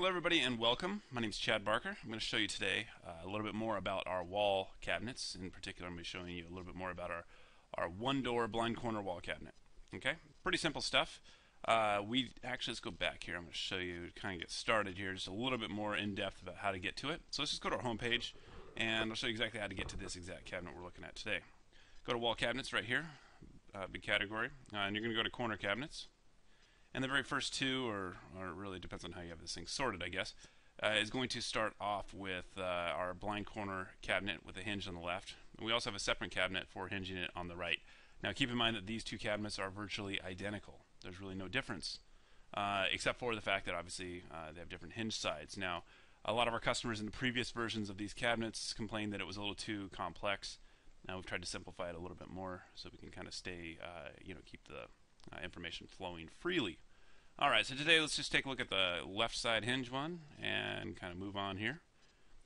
Hello everybody and welcome. My name is Chad Barker. I'm going to show you today a little bit more about our wall cabinets. In particular, I'm going to be showing you a little bit more about our one-door blind corner wall cabinet. Okay, pretty simple stuff. Let's go back here. I'm going to show you, to kind of get started here, just a little bit more in depth about how to get to it. So let's just go to our home page and I'll show you exactly how to get to this exact cabinet we're looking at today. Go to wall cabinets right here, big category, and you're going to go to corner cabinets. And the very first two, or it really depends on how you have this thing sorted, I guess, is going to start off with our blind corner cabinet with a hinge on the left. And we also have a separate cabinet for hinging it on the right. Now keep in mind that these two cabinets are virtually identical. There's really no difference, except for the fact that obviously they have different hinge sides. Now, a lot of our customers in the previous versions of these cabinets complained that it was a little too complex. Now we've tried to simplify it a little bit more so we can kind of stay, keep the information flowing freely. Alright, so today let's just take a look at the left side hinge one and kind of move on here.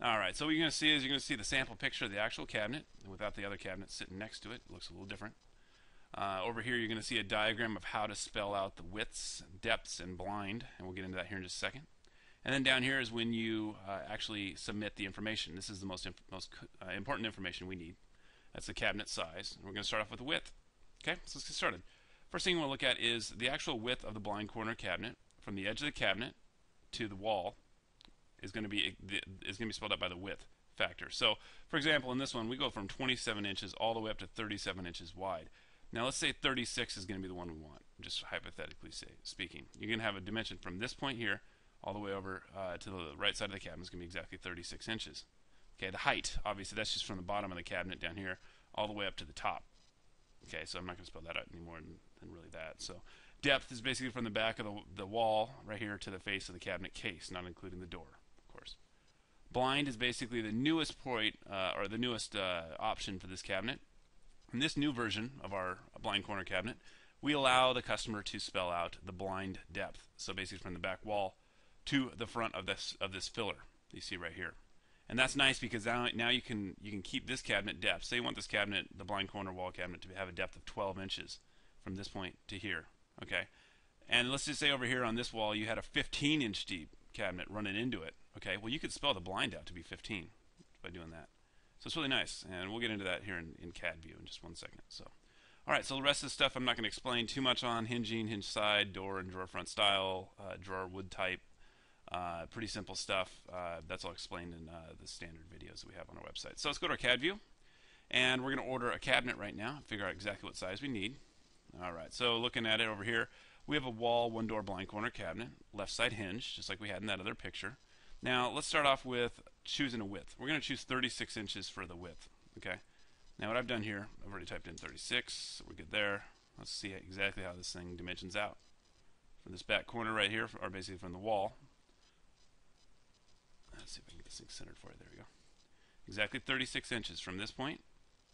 Alright, so what you're going to see is you're going to see the sample picture of the actual cabinet without the other cabinet sitting next to it. It looks a little different. Over here you're going to see a diagram of how to spell out the widths, depths, and blind, and we'll get into that here in just a second. And then down here is when you actually submit the information. This is the most important information we need. That's the cabinet size. And we're going to start off with the width. Okay, so let's get started. First thing we'll look at is the actual width of the blind corner cabinet from the edge of the cabinet to the wall is going to be spelled out by the width factor. So, for example, in this one we go from 27 inches all the way up to 37 inches wide. Now let's say 36 is going to be the one we want, just hypothetically speaking. You're going to have a dimension from this point here all the way over to the right side of the cabinet is going to be exactly 36 inches. Okay, the height, obviously that's just from the bottom of the cabinet down here all the way up to the top. Okay, so I'm not going to spell that out any more than really that. So depth is basically from the back of the wall right here to the face of the cabinet case, not including the door, of course. Blind is basically the newest point, or the newest option for this cabinet. In this new version of our blind corner cabinet, we allow the customer to spell out the blind depth. So basically from the back wall to the front of this filler you see right here. And that's nice because now you can keep this cabinet depth. Say you want this cabinet, the blind corner wall cabinet, to have a depth of 12 inches from this point to here. Okay, and let's just say over here on this wall you had a 15-inch deep cabinet running into it. Okay, well you could spell the blind out to be 15 by doing that. So it's really nice, and we'll get into that here in CAD view in just one second. So, all right, so the rest of the stuff I'm not going to explain too much on: hinging, hinge side, door and drawer front style, drawer wood type. Pretty simple stuff. That's all explained in the standard videos that we have on our website. So let's go to our CAD view, and we're going to order a cabinet right now, figure out exactly what size we need. Alright, so looking at it over here, we have a wall, one-door blind corner cabinet, left side hinge, just like we had in that other picture. Now let's start off with choosing a width. We're going to choose 36 inches for the width. Okay. Now what I've done here, I've already typed in 36, so we're good there. Let's see exactly how this thing dimensions out. From this back corner right here, or basically from the wall. Let's see if I can get this thing centered for you. There we go. Exactly 36 inches from this point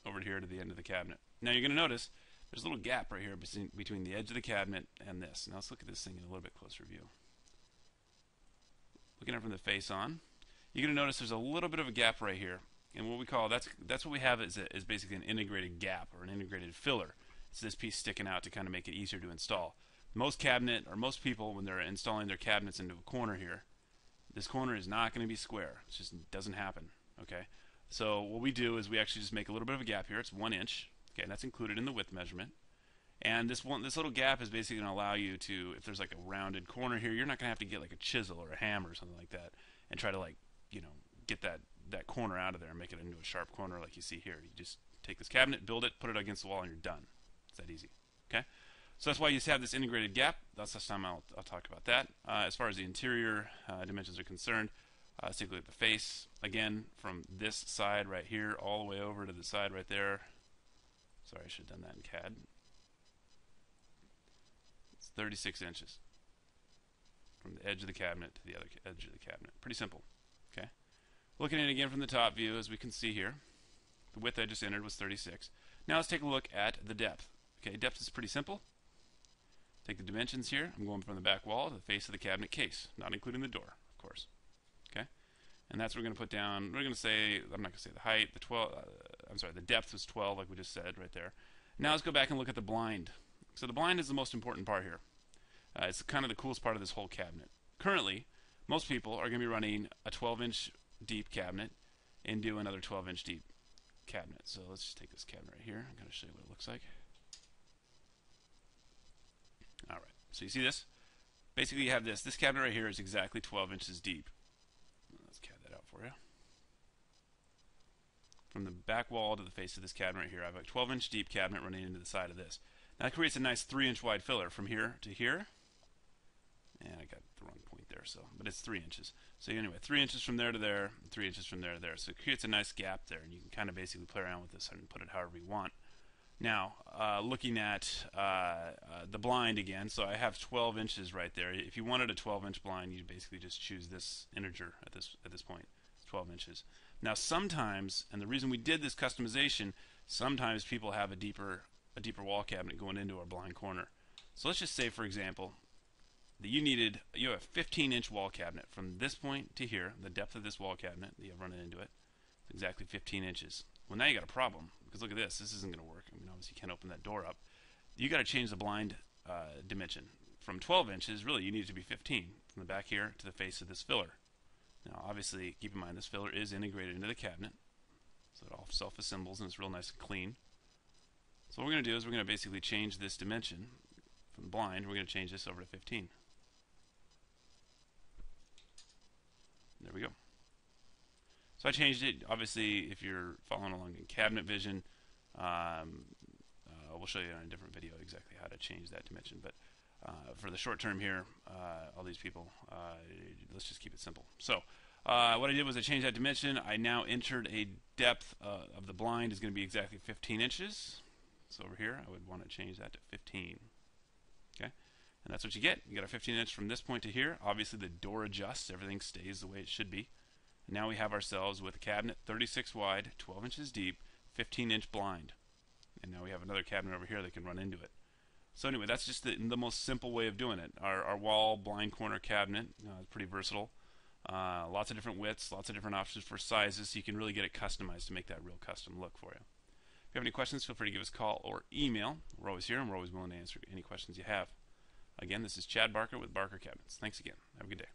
over here to the end of the cabinet. Now you're going to notice there's a little gap right here between the edge of the cabinet and this. Now let's look at this thing in a little bit closer view. Looking at it from the face on, you're going to notice there's a little bit of a gap right here. And what we call, that's what we have is basically an integrated gap or an integrated filler. It's this piece sticking out to kind of make it easier to install. Most most people, when they're installing their cabinets into a corner here, this corner is not going to be square. It just doesn't happen. Okay. So what we do is we actually just make a little bit of a gap here. It's 1 inch. Okay, and that's included in the width measurement. And this little gap is basically going to allow you to, if there's like a rounded corner here, you're not going to have to get like a chisel or a hammer or something like that and try to get that corner out of there and make it into a sharp corner like you see here. You just take this cabinet, build it, put it against the wall, and you're done. It's that easy. Okay. So that's why you have this integrated gap. That's the time I'll talk about that. As far as the interior dimensions are concerned, let's take a look at the face. Again, from this side right here all the way over to the side right there. Sorry, I should have done that in CAD. It's 36 inches from the edge of the cabinet to the other edge of the cabinet. Pretty simple. Okay. Looking at it again from the top view, as we can see here, the width I just entered was 36. Now let's take a look at the depth. Okay, depth is pretty simple. Take the dimensions here. I'm going from the back wall to the face of the cabinet case, not including the door, of course. Okay, and that's what we're going to put down. We're going to say, I'm not going to say the height. The depth was 12, like we just said right there. Now let's go back and look at the blind. So the blind is the most important part here. It's kind of the coolest part of this whole cabinet. Currently, most people are going to be running a 12-inch deep cabinet into another 12-inch deep cabinet. So let's just take this cabinet right here. I'm going to show you what it looks like. Alright, so you see this? Basically you have this. This cabinet right here is exactly 12 inches deep. Let's CAD that out for you. From the back wall to the face of this cabinet right here, I have a 12-inch deep cabinet running into the side of this. Now that creates a nice 3-inch wide filler from here to here. And I got the wrong point there, but it's 3 inches. So anyway, 3 inches from there to there, 3 inches from there to there. So it creates a nice gap there, and you can kind of basically play around with this and put it however you want. Now, looking at the blind again, so I have 12 inches right there. If you wanted a 12-inch blind, you basically just choose this integer at this point, 12 inches. Now, sometimes, and the reason we did this customization, sometimes people have a deeper wall cabinet going into our blind corner. So let's just say, for example, that you have a 15-inch wall cabinet from this point to here. The depth of this wall cabinet that you have running into it is exactly 15 inches. Well, now you got a problem, because look at this. This isn't going to work. I mean, obviously you can't open that door up. You got to change the blind dimension from 12 inches. Really, you need it to be 15 from the back here to the face of this filler. Now, obviously, keep in mind this filler is integrated into the cabinet, so it all self-assembles and it's real nice and clean. So what we're going to do is we're going to basically change this dimension from the blind. We're going to change this over to 15. There we go. So I changed it. Obviously, if you're following along in Cabinet Vision, we'll show you in a different video exactly how to change that dimension. But for the short term here, all these people, let's just keep it simple. So what I did was I changed that dimension. I now entered a depth of the blind is going to be exactly 15 inches. So over here, I would want to change that to 15. Okay, and that's what you get. You got a 15-inch from this point to here. Obviously, the door adjusts. Everything stays the way it should be. Now we have ourselves with a cabinet 36 wide, 12 inches deep, 15-inch blind. And now we have another cabinet over here that can run into it. So anyway, that's just the most simple way of doing it. Our wall blind corner cabinet is pretty versatile. Lots of different widths, lots of different options for sizes, so you can really get it customized to make that real custom look for you. If you have any questions, feel free to give us a call or email. We're always here, and we're always willing to answer any questions you have. Again, this is Chad Barker with Barker Cabinets. Thanks again. Have a good day.